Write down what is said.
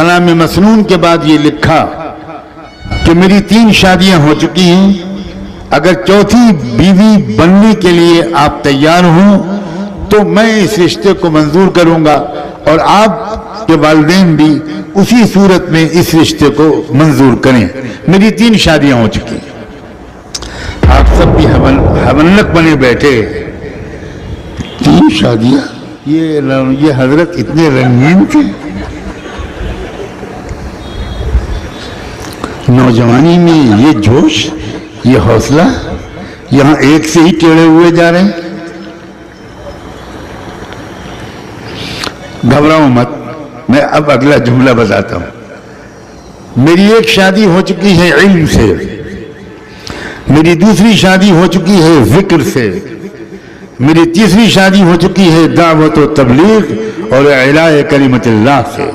सलाम मसनून के बाद ये लिखा कि मेरी 3 शादियां हो चुकी हैं, अगर चौथी बीवी बनने के लिए आप तैयार हों तो मैं इस रिश्ते को मंजूर करूंगा और आपके वालिदैन भी उसी सूरत में इस रिश्ते को मंजूर करें। मेरी 3 शादियां हो चुकी हैं। आप सब भी हवनक बने बैठे। 3 शादियां? ये हजरत इतने रंगीन थे। नौजवानी में ये जोश, ये हौसला, यहां एक से ही टेढ़े हुए जा रहे हैं। घबराओ मत, मैं अब अगला जुमला बताता हूं। मेरी एक शादी हो चुकी है इल्म से, मेरी दूसरी शादी हो चुकी है जिक्र से, मेरी तीसरी शादी हो चुकी है दावत व तबलीग और इलाए कलिमतिल्लाह से।